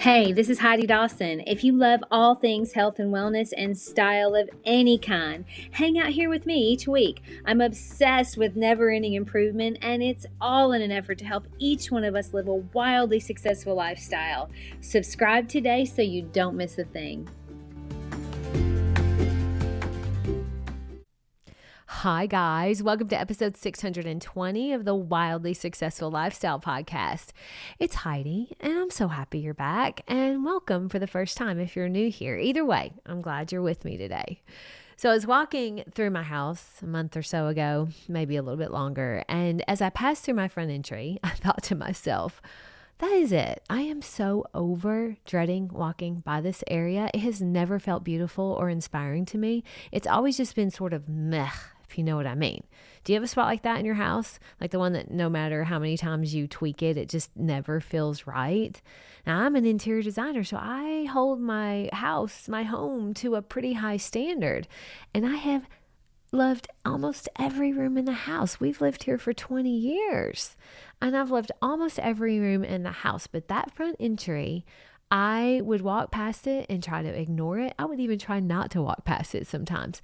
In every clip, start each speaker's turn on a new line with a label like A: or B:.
A: Hey, this is Heidi Dawson. If you love all things health and wellness and style of any kind, hang out here with me each week. I'm obsessed with never-ending improvement, and it's all in an effort to help each one of us live a wildly successful lifestyle. Subscribe today so you don't miss a thing.
B: Hi, guys. Welcome to episode 620 of the Wildly Successful Lifestyle Podcast. It's Heidi, and I'm so happy you're back, and welcome for the first time if you're new here. Either way, I'm glad you're with me today. So I was walking through my house a month or so ago, maybe a little bit longer, and as I passed through my front entry, I thought to myself, that is it. I am so over dreading walking by this area. It has never felt beautiful or inspiring to me. It's always just been sort of meh, if you know what I mean. Do you have a spot like that in your house? Like the one that no matter how many times you tweak it, it just never feels right? Now, I'm an interior designer, so I hold my house, my home, to a pretty high standard. And I have loved almost every room in the house. We've lived here for 20 years. And I've loved almost every room in the house. But that front entry, I would walk past it and try to ignore it. I would even try not to walk past it sometimes.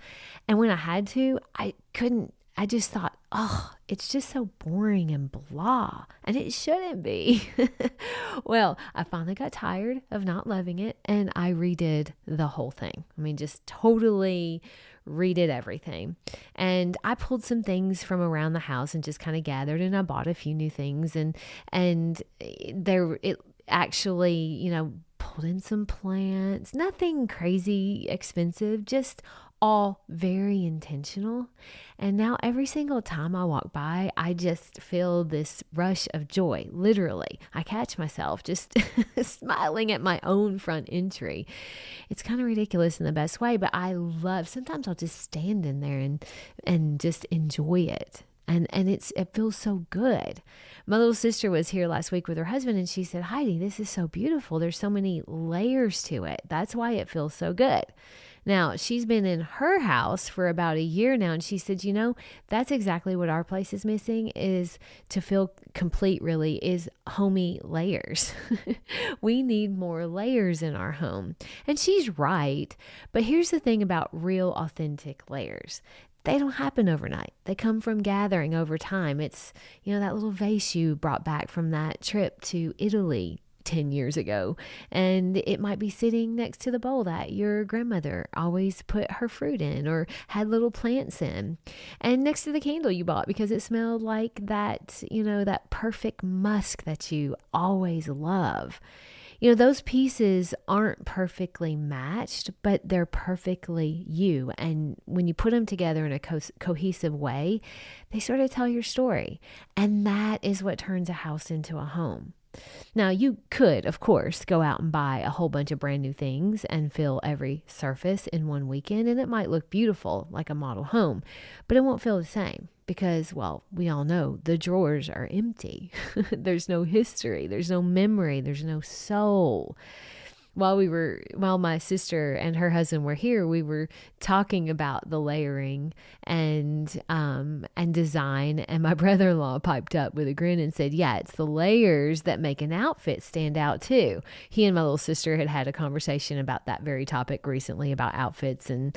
B: And when I had to, I couldn't. I just thought, oh, it's just so boring and blah. And it shouldn't be. Well, I finally got tired of not loving it, and I redid the whole thing. I mean, just totally redid everything. And I pulled some things from around the house and just kind of gathered, and I bought a few new things, and it actually, pulled in some plants, nothing crazy expensive, just all very intentional. And now every single time I walk by, I just feel this rush of joy. Literally, I catch myself just smiling at my own front entry. It's kind of ridiculous in the best way, but sometimes I'll just stand in there and just enjoy it. And it feels so good. My little sister was here last week with her husband, and she said, Heidi, this is so beautiful. There's so many layers to it. That's why it feels so good. Now, she's been in her house for about a year now, and she said, that's exactly what our place is missing, is to feel complete, really, is homey layers. We need more layers in our home. And she's right. But here's the thing about real, authentic layers. They don't happen overnight. They come from gathering over time. It's, that little vase you brought back from that trip to Italy 10 years ago, and it might be sitting next to the bowl that your grandmother always put her fruit in or had little plants in, and next to the candle you bought because it smelled like that, that perfect musk that you always love. Those pieces aren't perfectly matched, but they're perfectly you. And when you put them together in a cohesive way, they sort of tell your story. And that is what turns a house into a home. Now, you could, of course, go out and buy a whole bunch of brand new things and fill every surface in one weekend, and it might look beautiful like a model home, but it won't feel the same because, well, we all know the drawers are empty. There's no history, there's no memory, there's no soul. While my sister and her husband were here, we were talking about the layering and design. And my brother-in-law piped up with a grin and said, yeah, it's the layers that make an outfit stand out too. He and my little sister had a conversation about that very topic recently about outfits and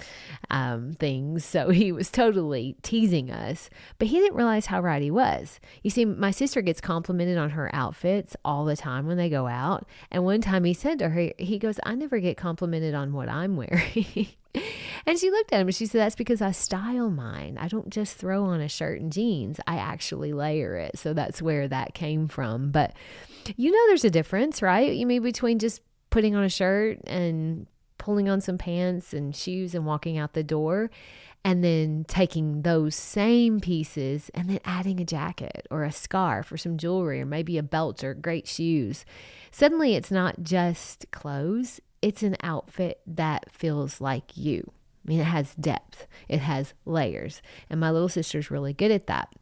B: things. So he was totally teasing us, but he didn't realize how right he was. You see, my sister gets complimented on her outfits all the time when they go out. And one time he said to her, he goes, I never get complimented on what I'm wearing. And she looked at him and she said, that's because I style mine. I don't just throw on a shirt and jeans. I actually layer it. So that's where that came from. But there's a difference, right? You mean between just putting on a shirt and pulling on some pants and shoes and walking out the door, and then taking those same pieces and then adding a jacket or a scarf or some jewelry or maybe a belt or great shoes. Suddenly it's not just clothes, it's an outfit that feels like you. I mean, it has depth, it has layers, and my little sister's really good at that.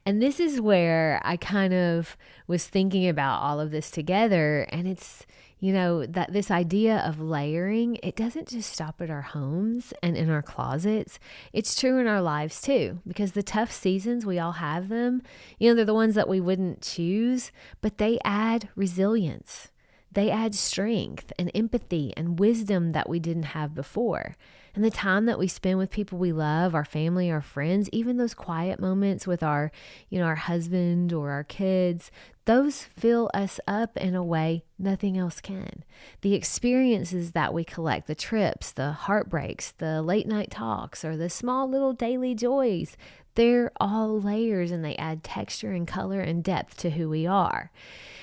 B: And this is where I kind of was thinking about all of this together, and it's, that this idea of layering, it doesn't just stop at our homes and in our closets. It's true in our lives too, because the tough seasons, we all have them. They're the ones that we wouldn't choose, but they add resilience. They add strength and empathy and wisdom that we didn't have before. And the time that we spend with people we love, our family, our friends, even those quiet moments with our husband or our kids, those fill us up in a way nothing else can. The experiences that we collect, the trips, the heartbreaks, the late night talks, or the small little daily joys, they're all layers and they add texture and color and depth to who we are.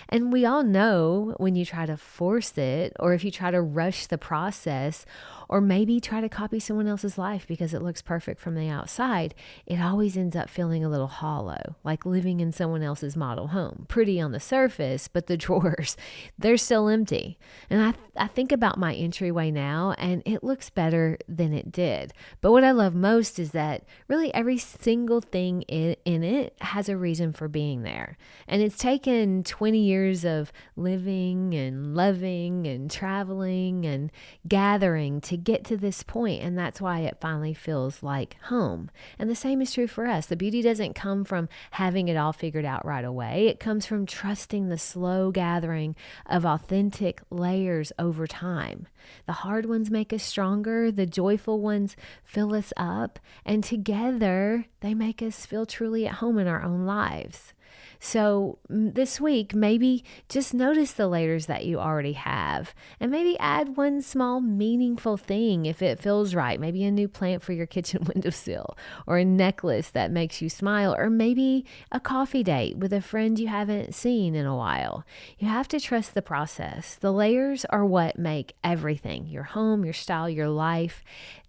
B: And we all know when you try to force it, or if you try to rush the process, or maybe try to copy someone else's life because it looks perfect from the outside, it always ends up feeling a little hollow, like living in someone else's model home. Pretty on the surface, but the drawers, they're still empty. And I think about my entryway now, and it looks better than it did. But what I love most is that really every single thing in it has a reason for being there. And it's taken 20 years of living and loving and traveling and gathering to get to this point, and that's why it finally feels like home. And the same is true for us. The beauty doesn't come from having it all figured out right away. It comes from trusting the slow gathering of authentic layers over time. The hard ones make us stronger, the joyful ones fill us up, and together they make us feel truly at home in our own lives. So this week, maybe just notice the layers that you already have, and maybe add one small meaningful thing if it feels right. Maybe a new plant for your kitchen windowsill, or a necklace that makes you smile, or maybe a coffee date with a friend you haven't seen in a while. You have to trust the process. The layers are what make everything, your home, your style, your life,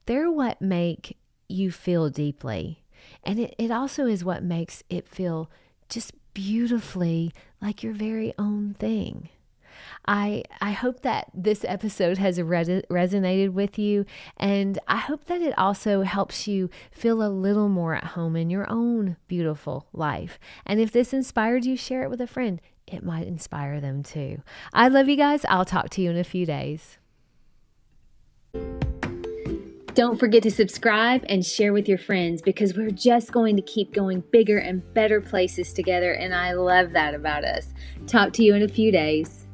B: they're what make you feel deeply. And it also is what makes it feel just beautifully like your very own thing. I hope that this episode has resonated with you, and I hope that it also helps you feel a little more at home in your own beautiful life. And if this inspired you, share it with a friend. It might inspire them too. I love you guys. I'll talk to you in a few days.
A: Don't forget to subscribe and share with your friends, because we're just going to keep going bigger and better places together, and I love that about us. Talk to you in a few days.